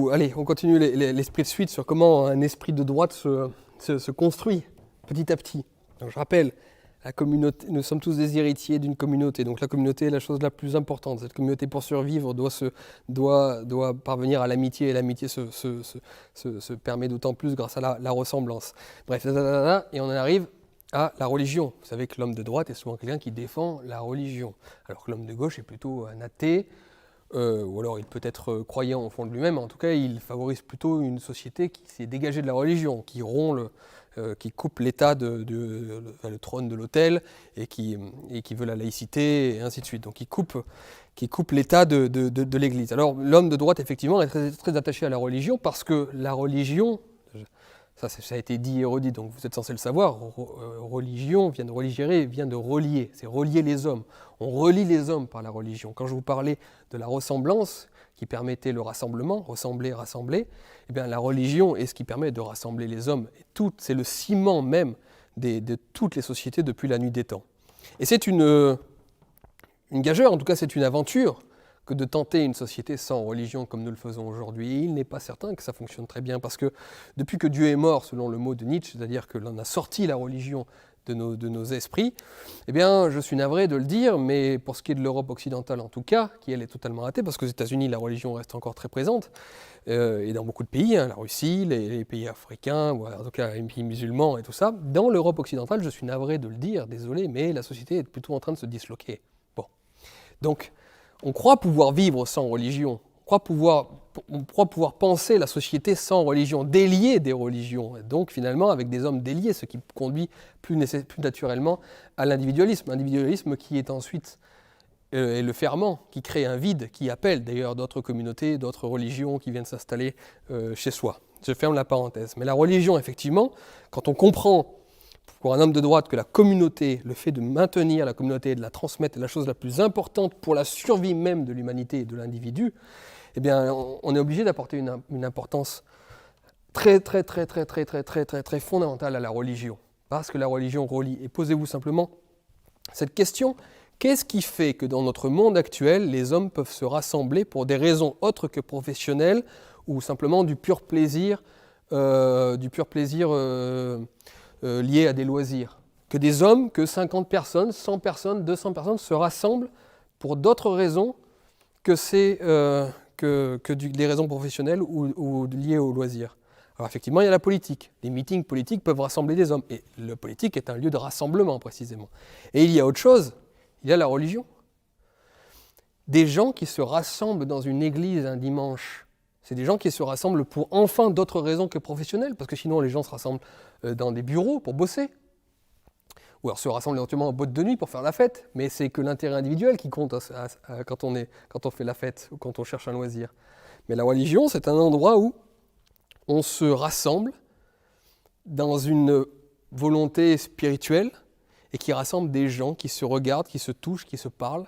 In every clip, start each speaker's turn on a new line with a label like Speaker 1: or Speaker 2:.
Speaker 1: Allez, on continue l'esprit de suite sur comment un esprit de droite se construit petit à petit. Donc, je rappelle, la communauté, nous sommes tous des héritiers d'une communauté. Donc la communauté est la chose la plus importante. Cette communauté, pour survivre, doit parvenir à l'amitié. Et l'amitié se permet d'autant plus grâce à la ressemblance. Bref, et on en arrive à la religion. Vous savez que l'homme de droite est souvent quelqu'un qui défend la religion, alors que l'homme de gauche est plutôt un athée. Ou alors il peut être croyant au fond de lui-même, en tout cas il favorise plutôt une société qui s'est dégagée de la religion, qui rompt, qui coupe l'État le trône de l'autel et qui veut la laïcité et ainsi de suite. Donc qui coupe l'État de l'Église. Alors l'homme de droite effectivement est très, très attaché à la religion parce que la religion, ça a été dit et redit, donc vous êtes censé le savoir, religion vient de religérer, vient de relier, c'est relier les hommes. On relie les hommes par la religion. Quand je vous parlais de la ressemblance qui permettait le rassemblement, ressembler, rassembler, eh bien la religion est ce qui permet de rassembler les hommes. Et c'est le ciment même de toutes les sociétés depuis la nuit des temps. Et c'est une gageure, en tout cas c'est une aventure, que de tenter une société sans religion comme nous le faisons aujourd'hui. Et il n'est pas certain que ça fonctionne très bien, parce que depuis que Dieu est mort, selon le mot de Nietzsche, c'est-à-dire que l'on a sorti la religion de nos esprits, eh bien, je suis navré de le dire, mais pour ce qui est de l'Europe occidentale en tout cas, qui elle est totalement athée, parce qu'aux États-Unis, la religion reste encore très présente, et dans beaucoup de pays, la Russie, les pays africains, ou en tout cas les pays musulmans et tout ça, dans l'Europe occidentale, je suis navré de le dire, désolé, mais la société est plutôt en train de se disloquer. Bon. Donc, on croit pouvoir vivre sans religion, on croit pouvoir penser la société sans religion, délier des religions, et donc finalement avec des hommes déliés, ce qui conduit plus naturellement à l'individualisme. L'individualisme qui est ensuite est le ferment, qui crée un vide, qui appelle d'ailleurs d'autres communautés, d'autres religions qui viennent s'installer chez soi. Je ferme la parenthèse. Mais la religion, effectivement, quand on comprend pour un homme de droite que la communauté, le fait de maintenir la communauté et de la transmettre est la chose la plus importante pour la survie même de l'humanité et de l'individu, eh bien, on est obligé d'apporter une importance très fondamentale à la religion. Parce que la religion relie. Et posez-vous simplement cette question, qu'est-ce qui fait que dans notre monde actuel, les hommes peuvent se rassembler pour des raisons autres que professionnelles ou simplement du pur plaisir liés à des loisirs. Que des hommes, que 50 personnes, 100 personnes, 200 personnes se rassemblent pour d'autres raisons que des raisons professionnelles ou liées aux loisirs. Alors effectivement, il y a la politique. Les meetings politiques peuvent rassembler des hommes. Et le politique est un lieu de rassemblement, précisément. Et il y a autre chose, il y a la religion. Des gens qui se rassemblent dans une église un dimanche, c'est des gens qui se rassemblent pour enfin d'autres raisons que professionnelles, parce que sinon les gens se rassemblent dans des bureaux pour bosser, ou alors se rassemblent éventuellement en boîte de nuit pour faire la fête, mais c'est que l'intérêt individuel qui compte quand on fait la fête ou quand on cherche un loisir. Mais la religion, c'est un endroit où on se rassemble dans une volonté spirituelle et qui rassemble des gens qui se regardent, qui se touchent, qui se parlent,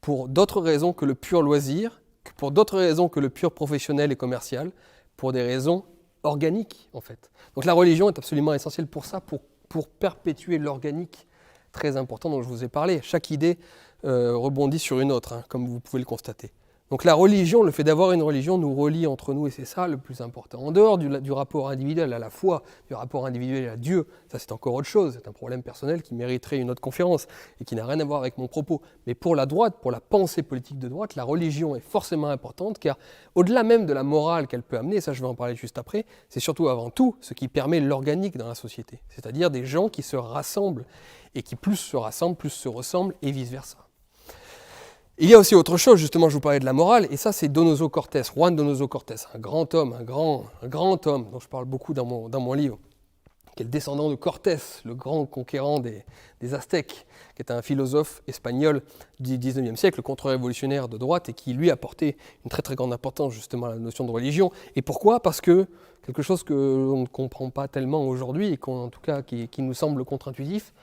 Speaker 1: pour d'autres raisons que le pur loisir, pour d'autres raisons que le pur professionnel et commercial, pour des raisons organiques en fait. Donc la religion est absolument essentielle pour ça, pour perpétuer l'organique très important dont je vous ai parlé. Chaque idée rebondit sur une autre, comme vous pouvez le constater. Donc la religion, le fait d'avoir une religion nous relie entre nous et c'est ça le plus important. En dehors du rapport individuel à la foi, du rapport individuel à Dieu, ça c'est encore autre chose, c'est un problème personnel qui mériterait une autre conférence et qui n'a rien à voir avec mon propos. Mais pour la droite, pour la pensée politique de droite, la religion est forcément importante car au-delà même de la morale qu'elle peut amener, et ça je vais en parler juste après, c'est surtout avant tout ce qui permet l'organique dans la société. C'est-à-dire des gens qui se rassemblent et qui plus se rassemblent, plus se ressemblent et vice-versa. Il y a aussi autre chose, justement, je vous parlais de la morale, et ça c'est Donoso Cortés, Juan Donoso Cortés, un grand homme, un grand homme dont je parle beaucoup dans mon livre, qui est le descendant de Cortés, le grand conquérant des Aztèques, qui est un philosophe espagnol du XIXe siècle, contre-révolutionnaire de droite, et qui lui a porté une très très grande importance justement à la notion de religion. Et pourquoi ? Parce que quelque chose que l'on ne comprend pas tellement aujourd'hui, et en tout cas qui nous semble contre-intuitif,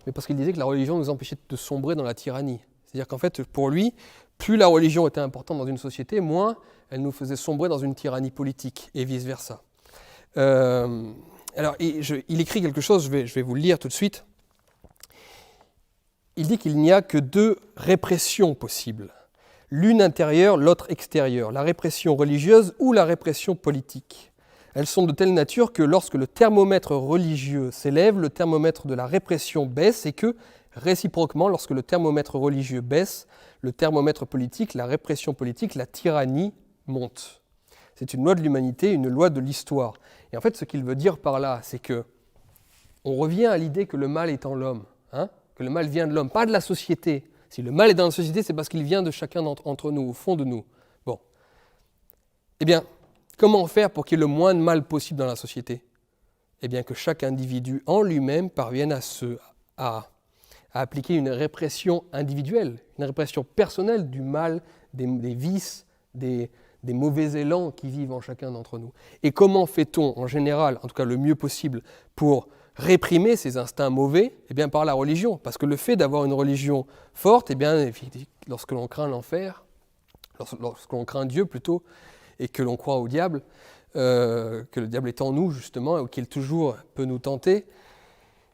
Speaker 1: mais parce qu'il disait que la religion nous empêchait de sombrer dans la tyrannie. C'est-à-dire qu'en fait, pour lui, plus la religion était importante dans une société, moins elle nous faisait sombrer dans une tyrannie politique, et vice-versa. Alors, il écrit quelque chose, je vais vous le lire tout de suite. Il dit qu'il n'y a que deux répressions possibles. L'une intérieure, l'autre extérieure, la répression religieuse ou la répression politique. Elles sont de telle nature que lorsque le thermomètre religieux s'élève, le thermomètre de la répression baisse et que, réciproquement, lorsque le thermomètre religieux baisse, le thermomètre politique, la répression politique, la tyrannie monte. C'est une loi de l'humanité, une loi de l'histoire. Et en fait, ce qu'il veut dire par là, c'est que on revient à l'idée que le mal est en l'homme, que le mal vient de l'homme, pas de la société. Si le mal est dans la société, c'est parce qu'il vient de chacun d'entre nous, au fond de nous. Bon. Eh bien, comment faire pour qu'il y ait le moins de mal possible dans la société ? Eh bien, que chaque individu en lui-même parvienne à appliquer une répression individuelle, une répression personnelle du mal, des vices, des mauvais élans qui vivent en chacun d'entre nous. Et comment fait-on, en général, en tout cas le mieux possible, pour réprimer ces instincts mauvais ? Eh bien, par la religion. Parce que le fait d'avoir une religion forte, eh bien, lorsque l'on craint l'enfer, lorsque l'on craint Dieu plutôt, et que l'on croit au diable, que le diable est en nous, justement, ou qu'il toujours peut nous tenter,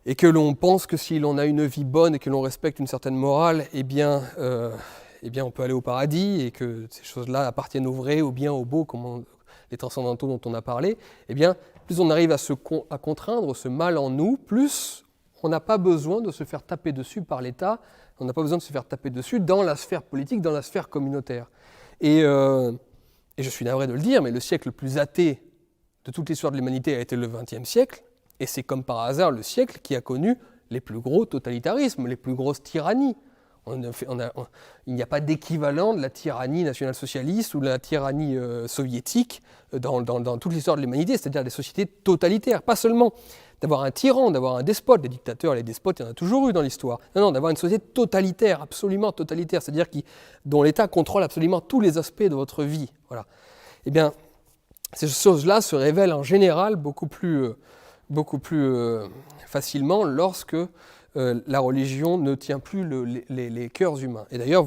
Speaker 1: et que l'on pense que si l'on a une vie bonne et que l'on respecte une certaine morale, eh bien, on peut aller au paradis, et que ces choses-là appartiennent au vrai, au bien, au beau, comme les transcendantaux dont on a parlé, eh bien, plus on arrive à contraindre ce mal en nous, plus on n'a pas besoin de se faire taper dessus par l'État, on n'a pas besoin de se faire taper dessus dans la sphère politique, dans la sphère communautaire. Et je suis navré de le dire, mais le siècle le plus athée de toute l'histoire de l'humanité a été le XXe siècle, et c'est comme par hasard le siècle qui a connu les plus gros totalitarismes, les plus grosses tyrannies. Il n'y a pas d'équivalent de la tyrannie nationale-socialiste ou de la tyrannie soviétique dans toute l'histoire de l'humanité, c'est-à-dire des sociétés totalitaires. Pas seulement d'avoir un tyran, d'avoir un despote, les dictateurs, les despotes, il y en a toujours eu dans l'histoire. Non, d'avoir une société totalitaire, absolument totalitaire, c'est-à-dire dont l'État contrôle absolument tous les aspects de votre vie. Voilà. Eh bien, ces choses-là se révèlent en général beaucoup plus facilement lorsque la religion ne tient plus les cœurs humains. Et d'ailleurs,